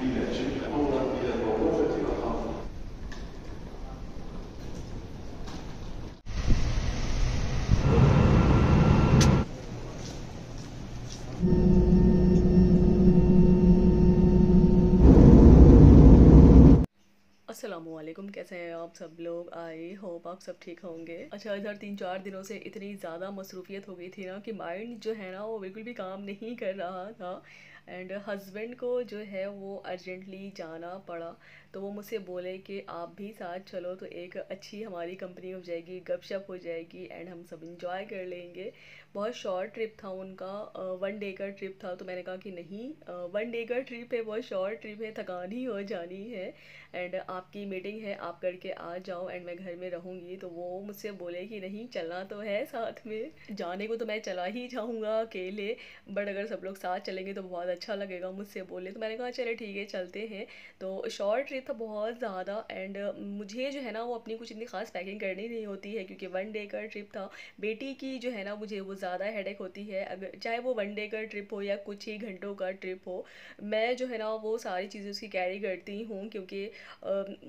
避免侵权。然后呢，你的狗狗是基本上。अस्सलामुअलैकुम, कैसे हैं आप सब लोग। आई होप आप सब ठीक होंगे। अच्छा, इधर 3-4 दिनों से इतनी ज़्यादा मसरूफियत हो गई थी ना कि माइंड जो है ना वो बिल्कुल भी काम नहीं कर रहा था। एंड हस्बैंड को जो है वो अर्जेंटली जाना पड़ा, तो वो मुझसे बोले कि आप भी साथ चलो तो एक अच्छी हमारी कंपनी हो जाएगी, गपशप हो जाएगी एंड हम सब इंजॉय कर लेंगे। बहुत शॉर्ट ट्रिप था उनका, 1 डे का ट्रिप था। तो मैंने कहा कि नहीं, 1 डे का ट्रिप है, बहुत शॉर्ट ट्रिप है, थकान ही हो जानी है एंड आपकी मीटिंग है, आप करके आ जाओ एंड मैं घर में रहूँगी। तो वो मुझसे बोले कि नहीं, चलना तो है साथ में। जाने को तो मैं चला ही जाऊँगा अकेले, बट अगर सब लोग साथ चलेंगे तो बहुत अच्छा लगेगा, मुझसे बोले। तो मैंने कहा चले ठीक है, चलते हैं। तो शॉर्ट ट्रिप था बहुत ज़्यादा एंड मुझे जो है ना वो अपनी कुछ इतनी खास पैकिंग करनी नहीं होती है, क्योंकि 1 डे का ट्रिप था। बेटी की जो है ना मुझे वो ज़्यादा हेडेक होती है, अगर चाहे वो 1 डे का ट्रिप हो या कुछ ही घंटों का ट्रिप हो। मैं जो है ना वो सारी चीज़ें उसकी कैरी करती हूँ, क्योंकि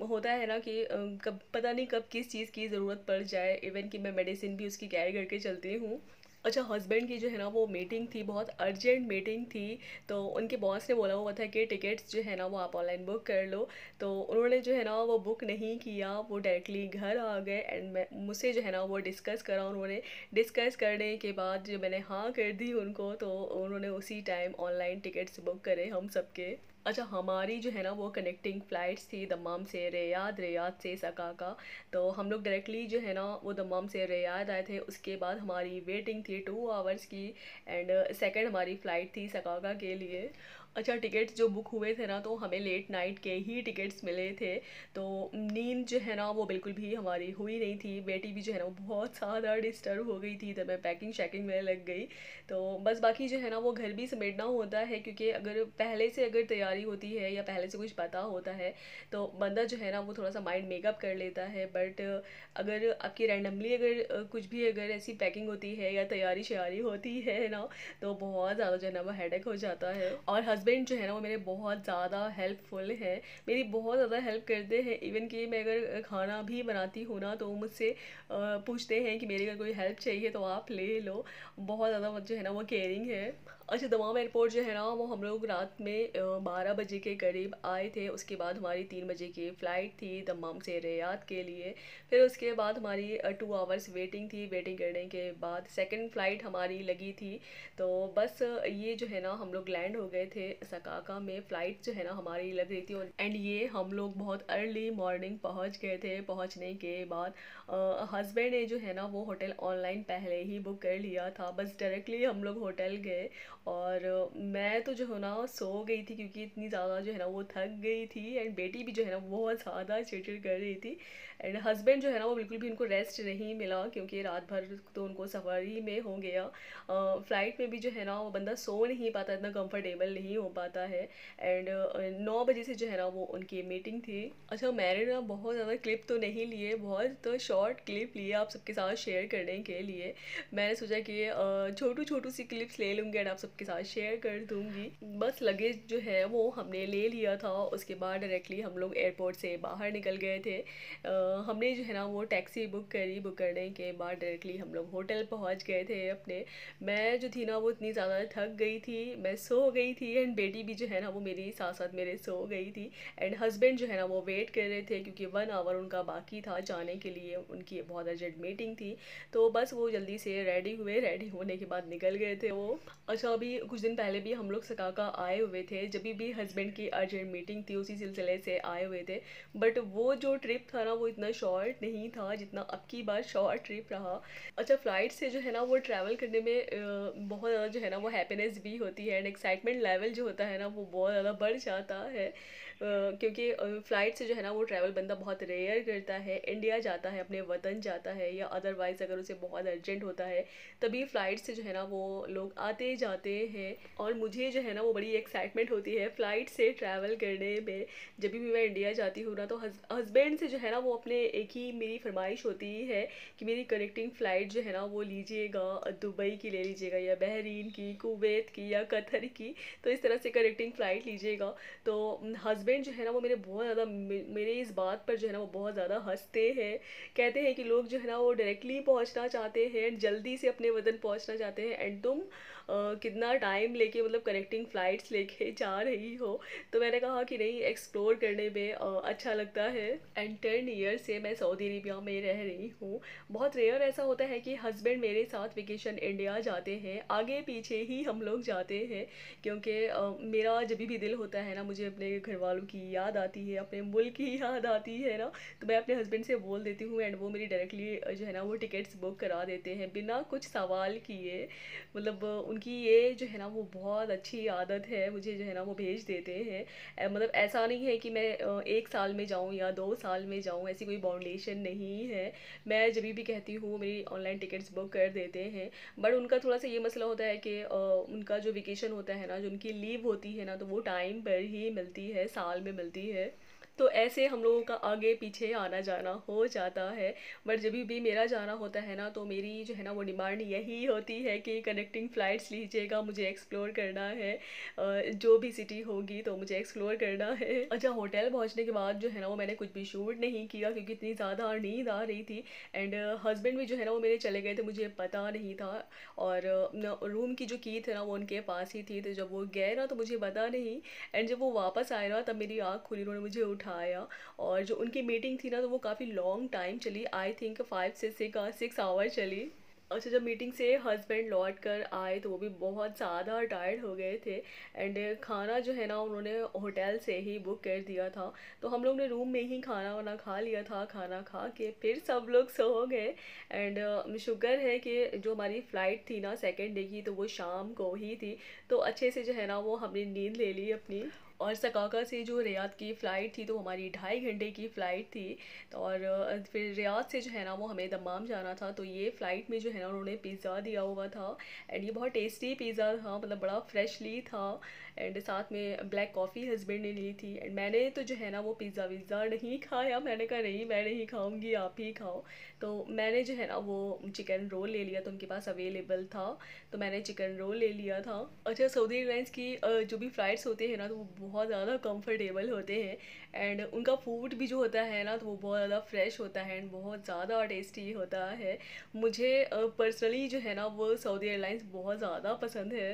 होता है ना कि कब पता नहीं कब किस चीज़ की ज़रूरत पड़ जाए। इवन कि मैं मेडिसिन भी उसकी कैरी करके चलती हूँ। अच्छा, हस्बैंड की जो है ना वो मीटिंग थी, बहुत अर्जेंट मीटिंग थी। तो उनके बॉस ने बोला हुआ था कि टिकट्स जो है ना वो आप ऑनलाइन बुक कर लो। तो उन्होंने जो है ना वो बुक नहीं किया, वो डायरेक्टली घर आ गए एंड मैं मुझसे जो है ना वो डिस्कस करा उन्होंने। डिस्कस करने के बाद जब मैंने हाँ कर दी उनको, तो उन्होंने उसी टाइम ऑनलाइन टिकट्स बुक करे हम सबके। अच्छा, हमारी जो है ना वो कनेक्टिंग फ़्लाइट्स थी दम्माम से रियाद, रियाद से सकाका। तो हम लोग डायरेक्टली जो है ना वो दम्माम से रियाद आए थे। उसके बाद हमारी वेटिंग थी 2 आवर्स की एंड सेकंड हमारी फ़्लाइट थी सकाका के लिए। अच्छा, टिकट्स जो बुक हुए थे ना तो हमें लेट नाइट के ही टिकट्स मिले थे। तो नींद जो है ना वो बिल्कुल भी हमारी हुई नहीं थी। बेटी भी जो है ना वो बहुत ज़्यादा डिस्टर्ब हो गई थी, तो मैं पैकिंग शैकिंग में लग गई। तो बस बाकी जो है ना वो घर भी समेटना होता है, क्योंकि अगर पहले से अगर तैयारी होती है या पहले से कुछ पता होता है तो बंदा जो है ना वो थोड़ा सा माइंड मेकअप कर लेता है। बट अगर आपकी रैंडमली अगर कुछ भी अगर ऐसी पैकिंग होती है या तैयारी श्यारी होती है ना, तो बहुत ज़्यादा जो है ना वो हेडेक हो जाता है। और हस्बैंड जो है ना वो मेरे बहुत ज़्यादा हेल्पफुल है, मेरी बहुत ज़्यादा हेल्प करते हैं। इवन कि मैं अगर खाना भी बनाती हूँ ना तो वो मुझसे पूछते हैं कि मेरी अगर कोई हेल्प चाहिए तो आप ले लो। बहुत ज़्यादा जो है ना वो केयरिंग है। अच्छा, दमाम एयरपोर्ट जो है ना वो हम लोग रात में 12 बजे के करीब आए थे। उसके बाद हमारी 3 बजे की फ़्लाइट थी दमाम से रियाद के लिए। फिर उसके बाद हमारी 2 आवर्स वेटिंग थी। वेटिंग करने के बाद सेकंड फ़्लाइट हमारी लगी थी। तो बस ये जो है ना हम लोग लैंड हो गए थे सकाका में। फ़्लाइट जो है ना हमारी लग रही थी और एंड ये हम लोग बहुत अर्ली मॉर्निंग पहुंच गए थे। पहुंचने के बाद हस्बैंड ने जो है ना वो होटल ऑनलाइन पहले ही बुक कर लिया था, बस डायरेक्टली हम लोग होटल गए। और मैं तो जो है ना सो गई थी, क्योंकि इतनी ज़्यादा जो है ना वो थक गई थी एंड बेटी भी जो है ना बहुत ज़्यादा चिड़चिड़ कर रही थी। एंड हस्बैंड जो है ना वो बिल्कुल भी उनको रेस्ट नहीं मिला, क्योंकि रात भर तो उनको सफ़र ही में हो गया। फ़्लाइट में भी जो है ना वो बंदा सो नहीं पाता, इतना कंफर्टेबल नहीं हो पाता है। एंड 9 बजे से जो है ना वो उनकी मीटिंग थी। अच्छा, मैंने ना बहुत ज़्यादा क्लिप तो नहीं लिए, बहुत तो शॉर्ट क्लिप लिए आप सबके साथ शेयर करने के लिए। मैंने सोचा कि छोटू छोटू सी क्लिप्स ले लूँगी एंड आप सबके साथ शेयर कर दूँगी। बस लगेज जो है वो हमने ले लिया था। उसके बाद डायरेक्टली हम लोग एयरपोर्ट से बाहर निकल गए थे। हमने जो है ना वो टैक्सी बुक करी। बुक करने के बाद डायरेक्टली हम लोग होटल पहुँच गए थे अपने। मैं जो थी ना वो इतनी ज़्यादा थक गई थी, मैं सो गई थी एंड बेटी भी जो है ना वो मेरी साथ साथ मेरे सो गई थी। एंड हस्बैंड जो है ना वो वेट कर रहे थे, क्योंकि 1 आवर उनका बाकी था जाने के लिए, उनकी बहुत अर्जेंट मीटिंग थी। तो बस वो जल्दी से रेडी हुए, रेडी होने के बाद निकल गए थे वो। अच्छा, अभी कुछ दिन पहले भी हम लोग सकाका आए हुए थे, जब भी हस्बैंड की अर्जेंट मीटिंग थी उसी सिलसिले से आए हुए थे। बट वो जो ट्रिप था ना वो इतना शॉर्ट नहीं था जितना अब की बार शॉर्ट ट्रिप रहा। अच्छा, फ़्लाइट से जो है ना वो ट्रैवल करने में बहुत ज़्यादा जो है ना वो हैप्पीनेस भी होती है एंड एक्साइटमेंट लेवल जो होता है ना वो बहुत ज़्यादा बढ़ जाता है। क्योंकि फ़्लाइट से जो है ना वो ट्रैवल बंदा बहुत रेयर करता है। इंडिया जाता है, अपने वतन जाता है, या अदरवाइज़ अगर उसे बहुत अर्जेंट होता है तभी फ़्लाइट से जो है ना वो लोग आते जाते हैं। और मुझे जो है ना वो बड़ी एक्साइटमेंट होती है फ़्लाइट से ट्रैवल करने में। जब भी मैं इंडिया जाती हूँ ना तो हस्बैंड से जो है ना वो अपने एक ही मेरी फरमाइश होती है कि मेरी कनेक्टिंग फ़्लाइट जो है ना वो लीजिएगा, दुबई की ले लीजिएगा या बहरीन की, कुवैत की या कतर की। तो इस तरह से कनेक्टिंग फ़्लाइट लीजिएगा। तो हस्बैंड जो है ना वो मेरे बहुत ज़्यादा मेरे इस बात पर जो है ना वो बहुत ज़्यादा हंसते हैं। कहते हैं कि लोग जो है ना वो डायरेक्टली पहुंचना चाहते हैं, जल्दी से अपने वतन पहुंचना चाहते हैं, एंड तुम कितना टाइम लेके मतलब कनेक्टिंग फ़्लाइट्स लेके जा रही हो। तो मैंने कहा कि नहीं, एक्सप्लोर करने में अच्छा लगता है। एंड 10 ईयर से मैं सऊदी अरेबिया में रह रही हूँ। बहुत रेयर ऐसा होता है कि हस्बैंड मेरे साथ वेकेशन इंडिया जाते हैं, आगे पीछे ही हम लोग जाते हैं। क्योंकि मेरा जब भी दिल होता है ना, मुझे अपने घर वालों की याद आती है, अपने मुल्क की याद आती है ना, तो मैं अपने हस्बैंड से बोल देती हूँ एंड वो मेरी डायरेक्टली जो है ना वो टिकट्स बुक करा देते हैं बिना कुछ सवाल किए। मतलब उनकी ये जो है ना वो बहुत अच्छी आदत है, मुझे जो है ना वो भेज देते हैं। मतलब ऐसा नहीं है कि मैं 1 साल में जाऊँ या 2 साल में जाऊँ, ऐसी कोई बाउंडेशन नहीं है। मैं जब भी कहती हूँ मेरी ऑनलाइन टिकट्स बुक कर देते हैं। बट उनका थोड़ा सा ये मसला होता है कि उनका जो वेकेशन होता है ना, जो उनकी लीव होती है ना, तो वो टाइम पर ही मिलती है, साल में मिलती है। तो ऐसे हम लोगों का आगे पीछे आना जाना हो जाता है। बट जब भी मेरा जाना होता है ना तो मेरी जो है ना वो डिमांड यही होती है कि कनेक्टिंग फ़्लाइट्स लीजिएगा, मुझे एक्सप्लोर करना है। जो भी सिटी होगी तो मुझे एक्सप्लोर करना है। अच्छा, होटल पहुंचने के बाद जो है ना वो मैंने कुछ भी शूट नहीं किया क्योंकि इतनी ज़्यादा नींद आ रही थी। एंड हस्बैंड भी जो है ना वो मेरे चले गए थे, मुझे पता नहीं था। और रूम की जो की थी ना वो उनके पास ही थी, तो जब वो गए ना तो मुझे पता नहीं। एंड जब वो वापस आए ना तब मेरी आँख खुली, उन्होंने मुझे उठाया। और जो उनकी मीटिंग थी ना तो वो काफ़ी लॉन्ग टाइम चली, आई थिंक 5 से 6 आवर चली। अच्छा, जब मीटिंग से हस्बैंड लौट कर आए तो वो भी बहुत ज़्यादा टायर्ड हो गए थे। एंड खाना जो है ना उन्होंने होटल से ही बुक कर दिया था, तो हम लोग ने रूम में ही खाना वाना खा लिया था। खाना खा के फिर सब लोग सो गए। एंड शुक्र है कि जो हमारी फ़्लाइट थी ना सेकेंड डे की, तो वो शाम को ही थी। तो अच्छे से जो है ना वो हमने नींद ले ली अपनी। और सकाका से जो रियाद की फ़्लाइट थी तो हमारी 2.5 घंटे की फ़्लाइट थी। तो और फिर रियाद से जो है ना वो हमें दम्माम जाना था, तो ये फ़्लाइट में जो है ना उन्होंने पिज़्ज़ा दिया हुआ था। एंड ये बहुत टेस्टी पिज़्ज़ा था, मतलब बड़ा फ्रेशली था। एंड साथ में ब्लैक कॉफ़ी हस्बैंड ने ली थी। एंड मैंने तो जो है ना वो पिज़्ज़ा विज़्ज़ा नहीं खाया, मैंने कहा नहीं मैं नहीं खाऊंगी, आप ही खाओ। तो मैंने जो है ना वो चिकन रोल ले लिया, तो उनके पास अवेलेबल था, तो मैंने चिकन रोल ले लिया था। अच्छा, सऊदी एयरलाइंस की जो भी फ़्लाइट्स होते हैं ना तो वो बहुत ज़्यादा कंफर्टेबल होते हैं। एंड उनका फूड भी जो होता है ना तो वो बहुत ज़्यादा फ्रेश होता है एंड बहुत ज़्यादा टेस्टी होता है। मुझे पर्सनली जो है ना वो सऊदी एयरलाइंस बहुत ज़्यादा पसंद है।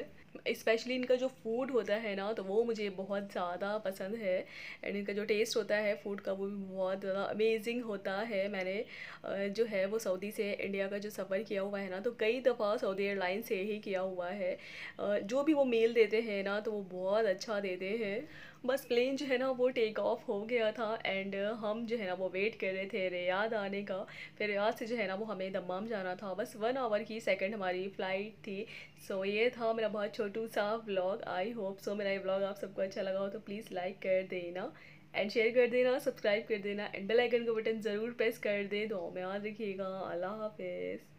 स्पेशली इनका जो फूड होता है ना तो वो मुझे बहुत ज़्यादा पसंद है। एंड इनका जो टेस्ट होता है फूड का वो भी बहुत ज़्यादा अमेजिंग होता है। मैंने जो है वो सऊदी से इंडिया का जो सफ़र किया हुआ है ना तो कई दफ़ा सऊदी एयरलाइन से ही किया हुआ है। जो भी वो मील देते हैं ना तो वो बहुत अच्छा देते हैं। बस प्लेन जो है ना वो टेक ऑफ हो गया था। एंड हम जो है ना वो वेट कर रहे थे रियाद आने का। फिर रियाद से जो है ना वो हमें दम्माम जाना था, बस 1 आवर की सेकंड हमारी फ़्लाइट थी। सो ये था मेरा बहुत छोटू सा व्लॉग। आई होप सो मेरा ये व्लॉग आप सबको अच्छा लगा हो तो प्लीज़ लाइक कर देना एंड शेयर कर देना, सब्सक्राइब कर देना एंड बेल आइकन का बटन ज़रूर प्रेस कर दे। दुआओं में याद रखिएगा। अल्लाह हाफिज़।